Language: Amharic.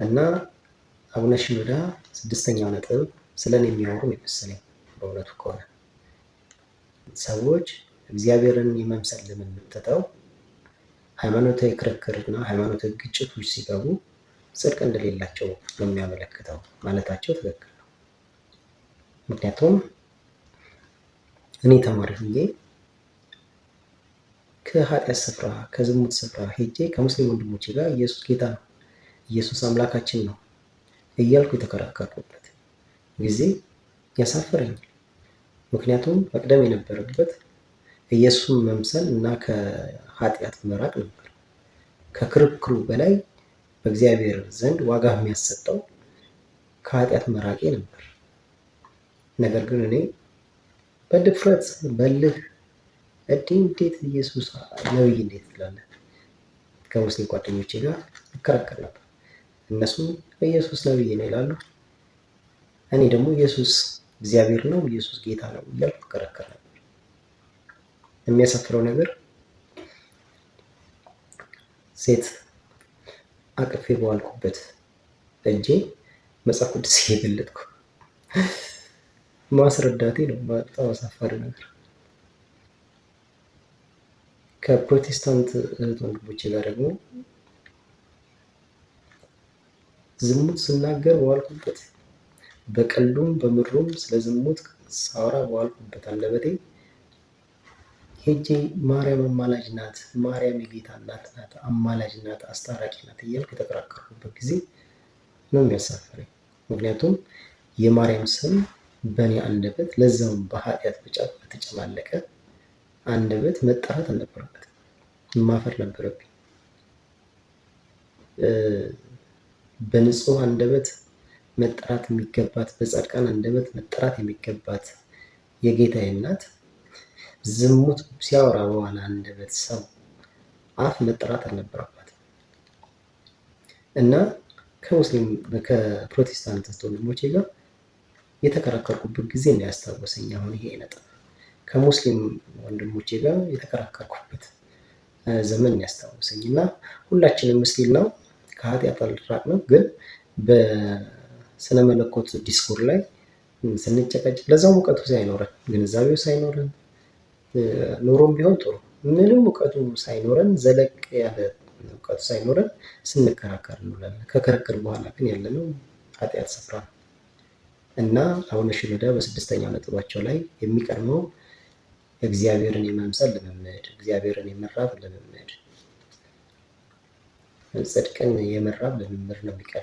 እና አቡነ ሽኖዳ ስድስተኛው ነጥብ ስለኔ የሚያወሩ የመሰለኝ በእውነቱ ከሆነ ሰዎች እግዚአብሔርን የመምሰል ልምምድ ትተው ሃይማኖታዊ ክርክርና ሃይማኖታዊ ግጭቶች ሲገቡ ጽድቅ እንደሌላቸው ነው የሚያመለክተው ማለታቸው ትክክል ነው። ምክንያቱም እኔ ተማሪ ሆኜ ከኃጢአት ስፍራ ከዝሙት ስፍራ ሄጄ ከሙስሊም ወንድሞቼ ጋር ኢየሱስ ጌታ ነው፣ ኢየሱስ አምላካችን ነው እያልኩ የተከራከርኩበት ጊዜ ያሳፍረኛል። ምክንያቱም መቅደም የነበረበት ኢየሱስን መምሰል እና ከኃጢአት መራቅ ነበር። ከክርክሩ በላይ በእግዚአብሔር ዘንድ ዋጋ የሚያሰጠው ከኃጢአት መራቄ ነበር። ነገር ግን እኔ በድፍረት በልህ እንዴት ኢየሱስ ነብይ እንዴት ትላለህ? ከሙስሊም ጓደኞቼ ጋር እከራከር ነበር። እነሱ ኢየሱስ ነብይ ነው ይላሉ፣ እኔ ደግሞ ኢየሱስ እግዚአብሔር ነው፣ ኢየሱስ ጌታ ነው እያልኩ እከራከር ነበር። የሚያሳፍረው ነገር ሴት አቅፌ በዋልኩበት እጄ መጽሐፍ ቅዱስ እየገለጥኩ ማስረዳቴ ነው በጣም አሳፋሪ ነገር። ከፕሮቴስታንት እህት ወንድሞቼ ጋር ደግሞ ዝሙት ስናገር በዋልኩበት በቀልዱም በምሩም ስለ ዝሙት ሳወራ በዋልኩበት አንደበቴ ሄጄ ማርያም አማላጅ ናት፣ ማርያም የጌታ እናት ናት፣ አማላጅ ናት፣ አስታራቂ ናት እያልኩ የተከራከርኩበት ጊዜ ነው የሚያሳፍረኝ። ምክንያቱም የማርያም ስም በእኔ አንደበት ለዛውም በኃጢአት ብጫት በተጨማለቀ አንደበት መጠራት አልነበረበትም፣ ማፈር ነበረብኝ። በንጹህ አንደበት መጠራት የሚገባት በጻድቃን አንደበት መጠራት የሚገባት የጌታዬ እናት ዝሙት ሲያወራ በኋላ አንደበት ሰው አፍ መጠራት አልነበረባትም። እና ከፕሮቴስታንት ወንድሞቼ ጋር የተከራከርኩበት ጊዜ ነው ያስታወሰኝ። አሁን ይሄ ነጥብ ከሙስሊም ወንድሞቼ ጋር የተከራከርኩበት ዘመን ያስታወሰኝ እና ሁላችንም ምስሊም ነው ከኃጢአት አልራቅንም፣ ግን በስነ መለኮት ዲስኮር ላይ ስንጨቃጨቅ ለዛው እውቀቱ ሳይኖረን ግንዛቤው ሳይኖረን ኑሮም ቢሆን ጥሩ ምንም እውቀቱ ሳይኖረን ዘለቅ ያለ እውቀቱ ሳይኖረን ስንከራከር እንውላለን። ከክርክር በኋላ ግን ያለነው ኃጢአት ስፍራ ነው እና አቡነ ሽኖዳ በስድስተኛው ነጥባቸው ላይ የሚቀድመው እግዚአብሔርን የመምሰል ልምምድ፣ እግዚአብሔርን የመራብ ልምምድ፣ ጽድቅን የመራብ ልምምድ ነው የሚቀርበው።